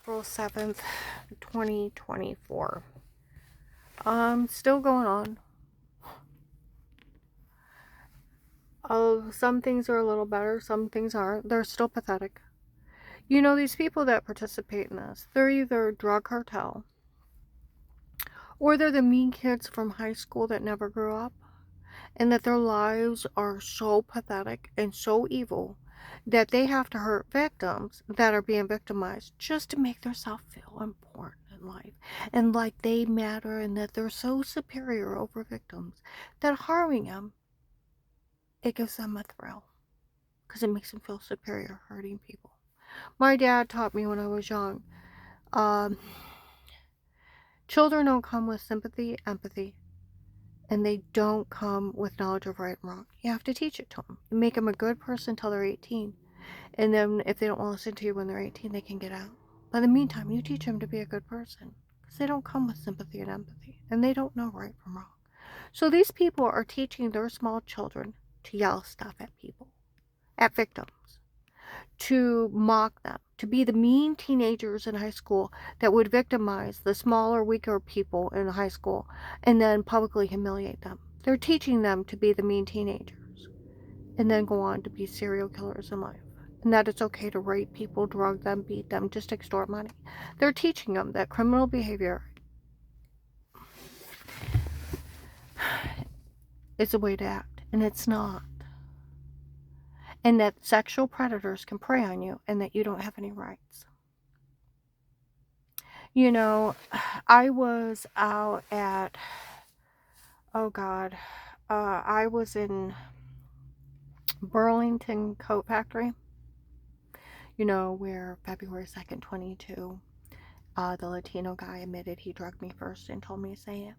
April 7th, 2024. Still going on. Some things are a little better, some things aren't. They're still pathetic. You know, these people that participate in this, they're either drug cartel, or they're the mean kids from high school that never grew up, and that their lives are so pathetic and so evil that they have to hurt victims that are being victimized just to make themselves feel important in life and like they matter and that they're so superior over victims that harming them, it gives them a thrill because it makes them feel superior hurting people. My dad taught me when I was young, um, children don't come with sympathy, empathy, and they don't come with knowledge of right and wrong. You have to teach it to them. You make them a good person until they're 18. And then if they don't want to listen to you when they're 18, they can get out. But in the meantime, you teach them to be a good person. Because they don't come with sympathy and empathy. And they don't know right from wrong. So these people are teaching their small children to yell stuff at people, at victims, to mock them, to be the mean teenagers in high school that would victimize the smaller, weaker people in high school and then publicly humiliate them. They're teaching them to be the mean teenagers and then go on to be serial killers in life. And that it's okay to rape people, drug them, beat them, just extort money. They're teaching them that criminal behavior is a way to act, and it's not. And that sexual predators can prey on you and that you don't have any rights. You know, I was out at, oh God, I was in Burlington Coat Factory, you know, where February 2nd, 22, the Latino guy admitted he drugged me first and told me to say it.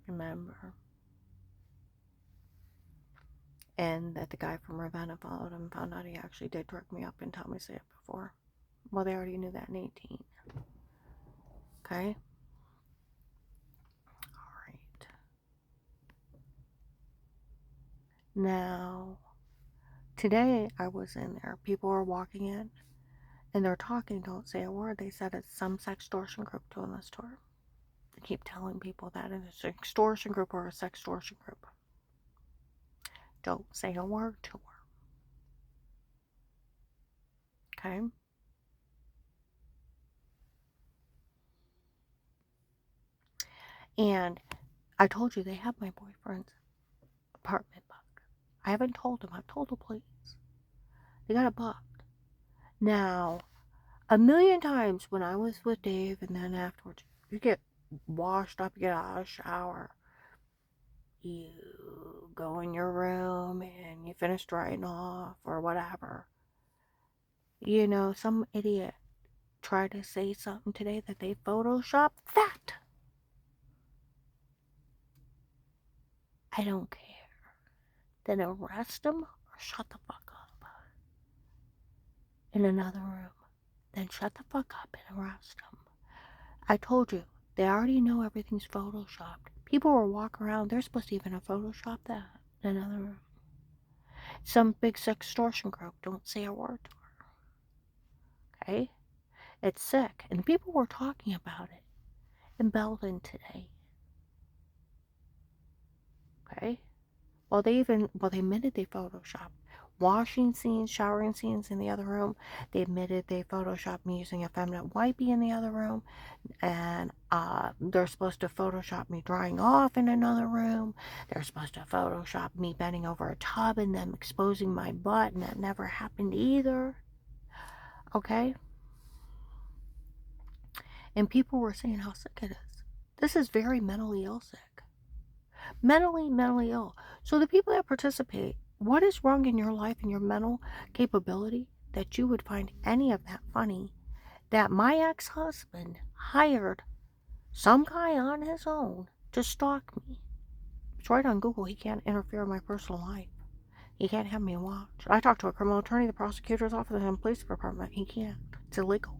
Remember? And that the guy from Ravenna followed him, found out he actually did drug me up and tell me to say it before. Well, they already knew that in 18. Okay? Alright. Now, today I was in there. People were walking in and they're talking, don't say a word. They said it's some sextortion group doing this to her. They keep telling people that it's an extortion group or a sextortion group. Don't say a word to her. Okay? And I told you they have my boyfriend's apartment book. I haven't told him. I've told the police. They got it booked. Now, a million times when I was with Dave and then afterwards, you get washed up, you get out of the shower, you go in your room and you finish drying off or whatever. You know, some idiot tried to say something today that they photoshopped that. I don't care. Then arrest them or shut the fuck up in another room. Then shut the fuck up and arrest them. I told you, they already know everything's photoshopped. People will walk around, they're supposed to even have photoshopped that in another room. Some big sextortion group, don't say a word to her. Okay? It's sick. And people were talking about it in Belden today. Okay? Well, they admitted they photoshopped washing scenes, showering scenes in the other room. They admitted they photoshopped me using a feminine wipey in the other room. And they're supposed to Photoshop me drying off in another room. They're supposed to Photoshop me bending over a tub and them exposing my butt, and that never happened either. Okay? And people were saying how sick it is. This is very mentally ill sick. Mentally ill. So the people that participate, what is wrong in your life and your mental capability that you would find any of that funny? That my ex-husband hired some guy on his own to stalk me. It's right on Google. He can't interfere in my personal life. He can't have me watch. I talked to a criminal attorney, the prosecutor's office, and the police department. He can't. It's illegal.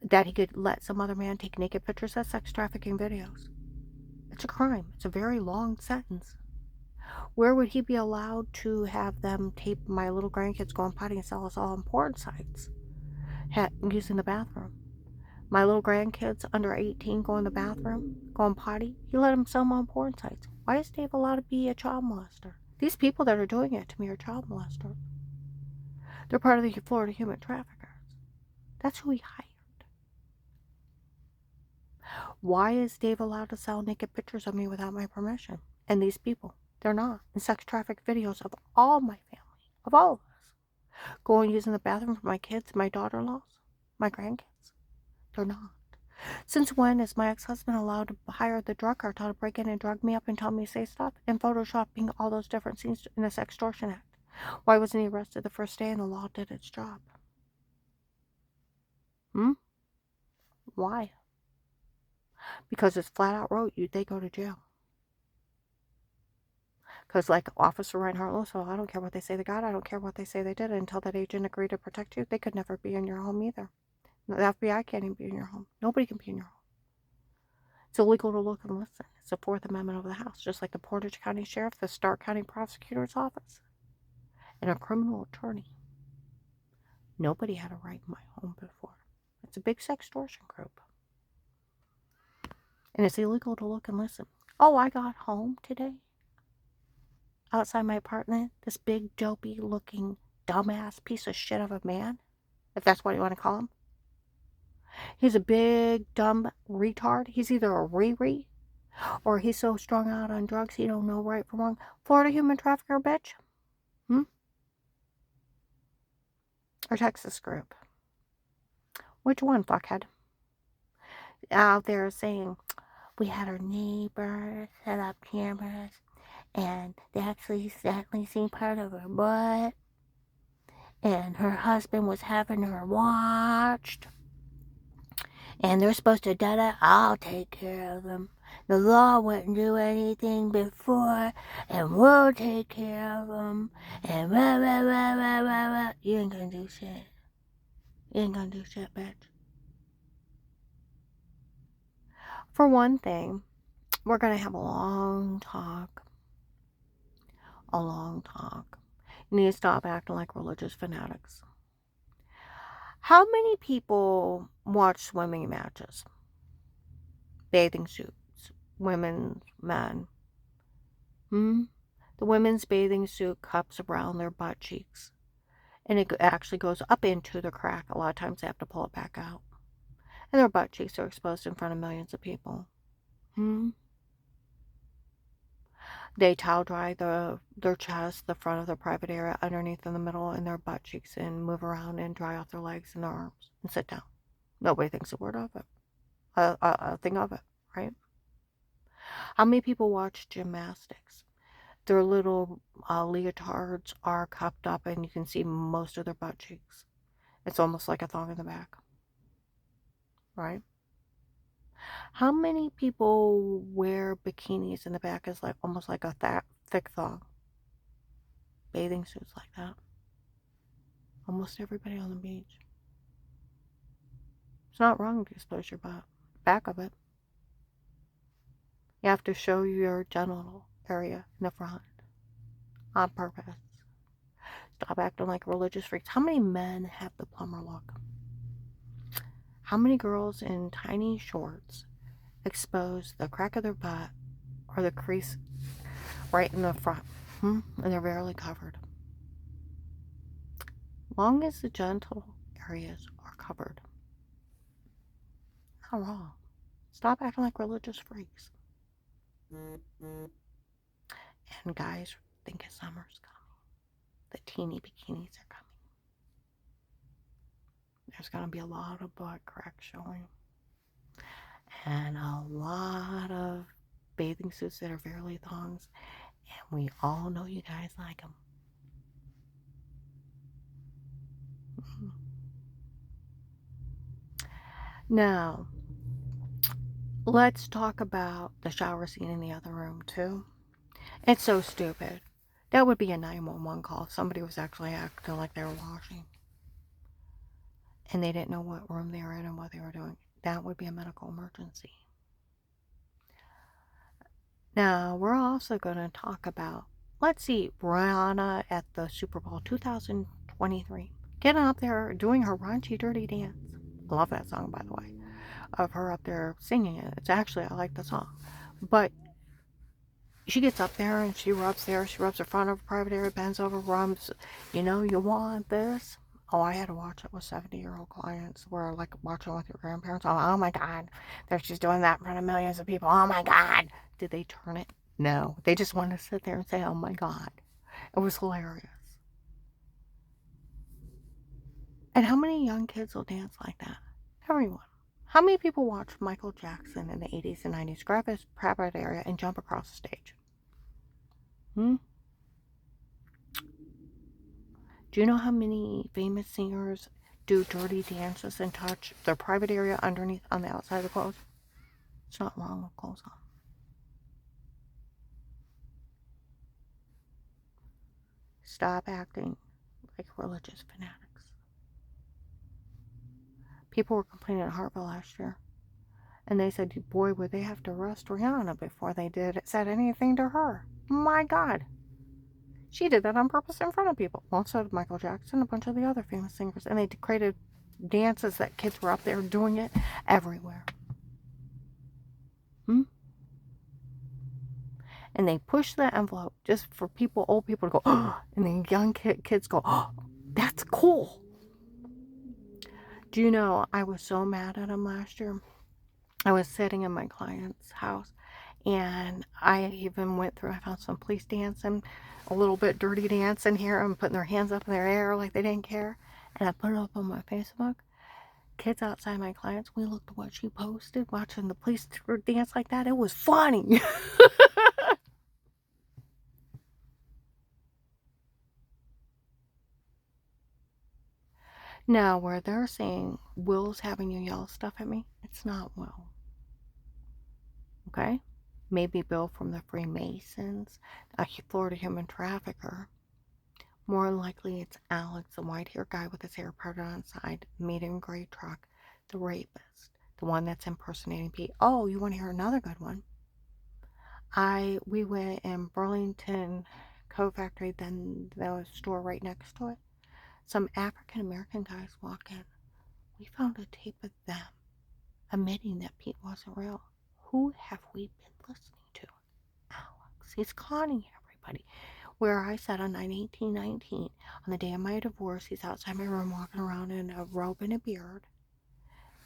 That he could let some other man take naked pictures of sex trafficking videos. It's a crime. It's a very long sentence. Where would he be allowed to have them tape my little grandkids going potty and sell us all on porn sites using the bathroom? My little grandkids under 18 go in the bathroom, going potty. He let them sell them on porn sites. Why is Dave allowed to be a child molester? These people that are doing it to me are child molesters. They're part of the Florida human traffickers. That's who he hired. Why is Dave allowed to sell naked pictures of me without my permission? And these people, they're not. And sex traffic videos of all my family, of all of us, going using the bathroom for my kids, my daughter-in-laws, my grandkids. They're not. Since when is my ex-husband allowed to hire the drug cartel to break in and drug me up and tell me to say stuff and photoshopping all those different scenes in a sextortion act? Why wasn't he arrested the first day and the law did its job? Why? Because it's flat out wrote you, they go to jail. Because like Officer Reinhardt Lewis, I don't care what they say they got, I don't care what they say they did. Until that agent agreed to protect you, they could never be in your home either. The FBI can't even be in your home. Nobody can be in your home. It's illegal to look and listen. It's the Fourth Amendment of the House, just like the Portage County Sheriff, the Stark County Prosecutor's Office, and a criminal attorney. Nobody had a right in my home before. It's a big sextortion group. And it's illegal to look and listen. Oh, I got home today. Outside my apartment, this big, dopey-looking, dumbass piece of shit of a man, if that's what you want to call him. He's a big, dumb retard. He's either a Riri, or he's so strung out on drugs he don't know right from wrong. Florida human trafficker, bitch? Or Texas group? Which one, fuckhead? Out there saying, we had our neighbor set up cameras, and they actually seen part of her butt, and her husband was having her watched, and they're supposed to da-da, I'll take care of them. The law wouldn't do anything before, and we'll take care of them, and rah, rah, rah, rah, rah, rah. You ain't gonna do shit. You ain't gonna do shit, bitch. For one thing, we're gonna have a long talk. A long talk. You need to stop acting like religious fanatics. How many people watch swimming matches? Bathing suits. Women, men. The women's bathing suit cups around their butt cheeks. And it actually goes up into the crack. A lot of times they have to pull it back out. And their butt cheeks are exposed in front of millions of people. They towel dry their chest, the front of their private area, underneath in the middle, and their butt cheeks, and move around and dry off their legs and their arms and sit down. Nobody thinks a word of it. A thing of it, right? How many people watch gymnastics? Their little leotards are cupped up and you can see most of their butt cheeks. It's almost like a thong in the back, right? How many people wear bikinis in the back is like almost like a thick thong? Bathing suits like that. Almost everybody on the beach. It's not wrong to expose your butt. Back of it. You have to show your genital area in the front. On purpose. Stop acting like religious freaks. How many men have the plumber look? How many girls in tiny shorts expose the crack of their butt or the crease right in the front? And they're barely covered. Long as the genital areas are covered. Not wrong. Stop acting like religious freaks. And guys think summer's coming. The teeny bikinis are coming. There's going to be a lot of butt crack showing. And a lot of bathing suits that are barely thongs. And we all know you guys like them. Now, let's talk about the shower scene in the other room, too. It's so stupid. That would be a 911 call if somebody was actually acting like they were washing. And they didn't know what room they were in and what they were doing. That would be a medical emergency. Now, we're also going to talk about let's see, Rihanna at the Super Bowl 2023. Getting up there, doing her raunchy, dirty dance. I love that song, by the way, of her up there singing it. It's actually, I like the song. But she gets up there and she rubs her front of her private area, bends over, rubs, you want this? Oh, I had to watch it with 70-year-old clients where like watching with your grandparents. Oh my God, they're just doing that in front of millions of people. Oh my God. Did they turn it? No. They just wanted to sit there and say, oh my God. It was hilarious. And how many young kids will dance like that? Everyone. How many people watched Michael Jackson in the 80s and 90s grab his private area and jump across the stage? Hmm? Do you know how many famous singers do dirty dances and touch their private area underneath on the outside of the clothes? It's not wrong with clothes on. Stop acting like religious fanatics. People were complaining at Harville last year, and they said, boy, would they have to arrest Rihanna before they said anything to her. My God. She did that on purpose in front of people. Well, so did Michael Jackson, a bunch of the other famous singers. And they created dances that kids were up there doing it everywhere. And they push the envelope just for old people to go, oh, and then young kids go, oh, that's cool. Do you know, I was so mad at him last year. I was sitting in my client's house, and I even went through, I found some police dancing, a little bit dirty dancing here, and putting their hands up in their air like they didn't care. And I put it up on my Facebook. Kids outside my clients, we looked at what she posted, watching the police dance like that. It was funny. Now, where they're saying Will's having you yell stuff at me, it's not Will. Okay? Maybe Bill from the Freemasons, a Florida human trafficker. More likely it's Alex, the white-haired guy with his hair parted on the side, medium gray truck, the rapist, the one that's impersonating Pete. Oh, you want to hear another good one? We went in Burlington Coat Factory, then there was a store right next to it. Some African American guys walk in. We found a tape of them admitting that Pete wasn't real. Who have we been listening to? Alex. He's conning everybody. Where I sat on 9/18/19, on the day of my divorce, he's outside my room walking around in a robe and a beard.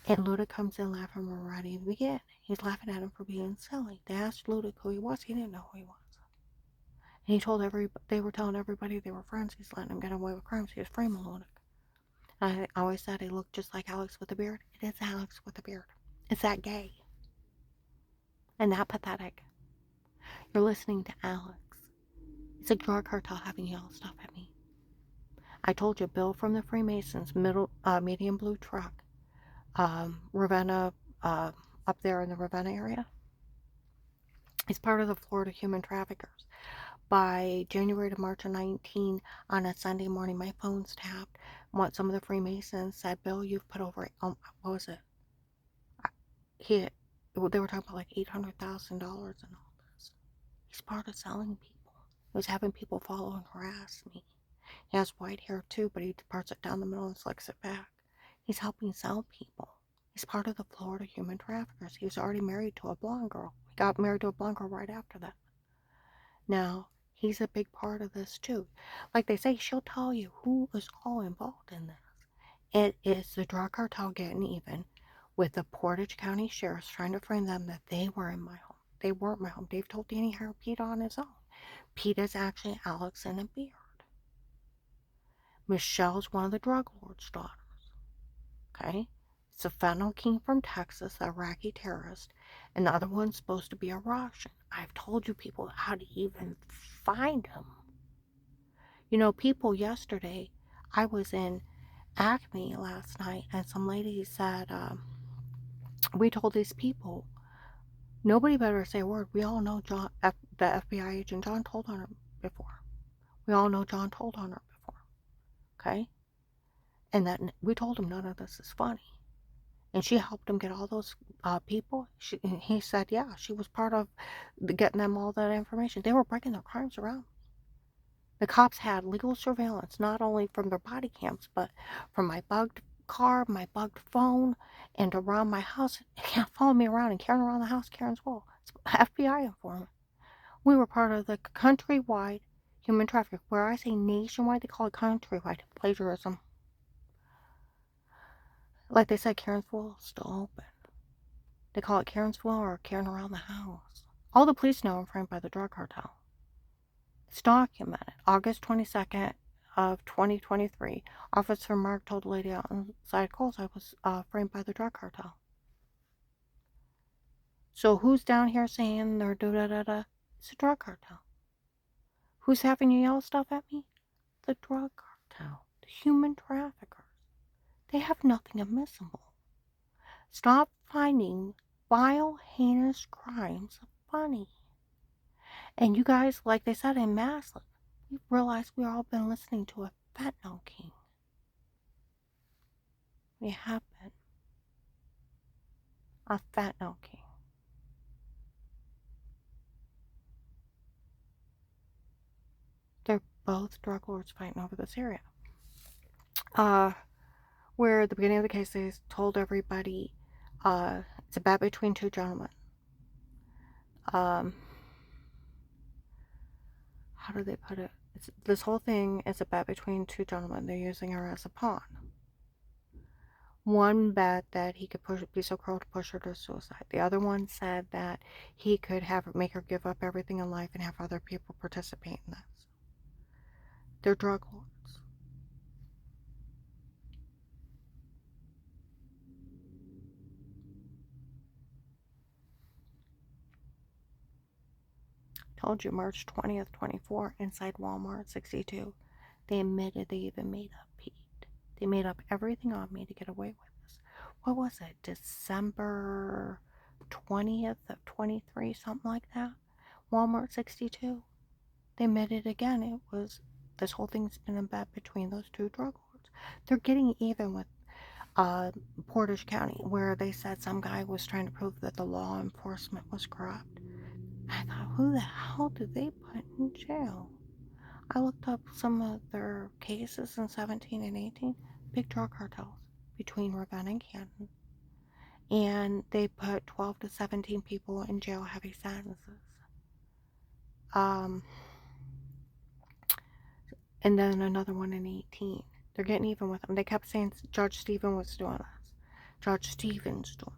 And Luda comes in laughing, we're ready to begin. He's laughing at him for being silly. They asked Luda who he was. He didn't know who he was. And he told they were telling everybody they were friends. He's letting them get away with crimes. He was framing Luda. I always said he looked just like Alex with a beard. It is Alex with a beard. It's that gay. And that pathetic. You're listening to Alex. It's a drug cartel having yell stuff at me. I told you, Bill from the Freemasons, medium blue truck, Ravenna, up there in the Ravenna area. He's part of the Florida human traffickers. By January to March of 19, on a Sunday morning, my phone's tapped. Some of the Freemasons said, Bill, you've put over, what was it? They were talking about like $800,000 and all this. He's part of selling people. He was having people follow and harass me. He has white hair too, but he parts it down the middle and slicks it back. He's helping sell people. He's part of the Florida human traffickers. He was already married to a blonde girl. He got married to a blonde girl right after that. Now, he's a big part of this too. Like they say, she'll tell you who is all involved in this. It is the drug cartel getting even with the Portage County Sheriff's trying to frame them that they were in my home. They weren't my home. Dave told Danny hired Pete on his own. Pete is actually Alex in a beard. Michelle's one of the drug lord's daughters. Okay? It's a fentanyl king from Texas, the Iraqi terrorist, and the other one's supposed to be a Russian. I've told you people how to even find him. You know, people yesterday, I was in Acme last night, and some lady said, we told these people, nobody better say a word. We all know the FBI agent John told on her before. We all know John told on her before. Okay? And that we told him none of this is funny. And she helped him get all those people. He said, yeah, she was part of getting them all that information. They were breaking their crimes around. The cops had legal surveillance, not only from their body cams, but from my bugged car, my bugged phone, and around my house. They can't follow me around and carrying around the house, Karen's Wall. It's FBI informant. We were part of the countrywide human trafficking. Where I say nationwide, they call it countrywide. Plagiarism. Like they said, Karen's Wall is still open. They call it Karen's Wall or Karen around the house. All the police know I'm framed by the drug cartel. It's documented. August 22nd of 2023, Officer Mark told the lady outside Kohl's I was framed by the drug cartel. So who's down here saying they're da-da-da-da? It's a drug cartel. Who's having you yell stuff at me? The drug cartel. The human traffickers. They have nothing admissible. Stop finding vile, heinous crimes funny. And you guys, like they said in Maslin, we realized we've all been listening to a fentanyl king. We have been. A fentanyl king. They're both drug lords fighting over this area. Where at the beginning of the case they told everybody it's a bet between two gentlemen. How do they put it? This whole thing is a bet between two gentlemen. They're using her as a pawn. One bet that he could be so cruel to push her to suicide. The other one said that he could make her give up everything in life and have other people participate in this. They're drug lords. Told you, March 20th, 24, inside Walmart 62. They admitted they even made up Pete. They made up everything on me to get away with this. What was it? December 20th of 23, something like that? Walmart 62. They admitted again it was, this whole thing's been a bet between those two drug lords. They're getting even with Portage County, where they said some guy was trying to prove that the law enforcement was corrupt. I thought, who the hell did they put in jail? I looked up some of their cases in 17 and 18, big drug cartels between Ravenna and Canton. And they put 12 to 17 people in jail, heavy sentences. And then another one in 18. They're getting even with them. They kept saying Judge Stevens was doing this. Judge Stevens doing this.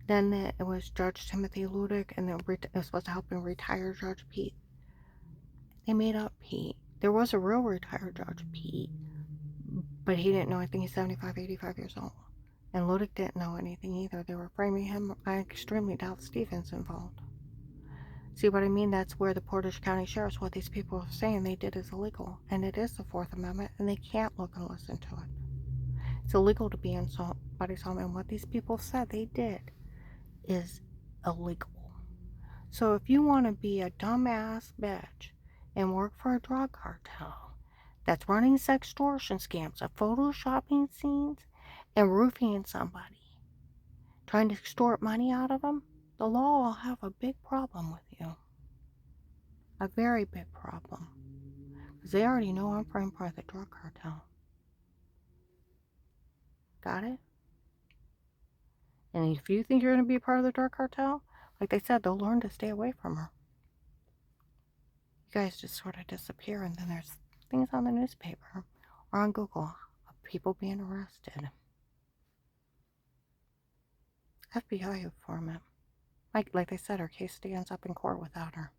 Then it was Judge Timothy Ludick, and it was supposed to help him retire Judge Pete. They made up Pete. There was a real retired Judge Pete, but he didn't know. I think he's 75, 85 years old. And Ludick didn't know anything either. They were framing him. I extremely doubt Stevens involved. See what I mean? That's where the Portage County Sheriff's, what these people are saying they did is illegal. And it is the Fourth Amendment, and they can't look and listen to it. It's illegal to be in somebody's home, and what these people said they did is illegal. So if you want to be a dumbass bitch and work for a drug cartel that's running sextortion scams of photoshopping scenes and roofing somebody, trying to extort money out of them, the law will have a big problem with you. A very big problem. Because they already know I'm framed by the drug cartel. Got it? And if you think you're going to be a part of the drug cartel, like they said, they'll learn to stay away from her. You guys just sort of disappear, and then there's things on the newspaper or on Google of people being arrested. FBI informant. Like they said, her case stands up in court without her.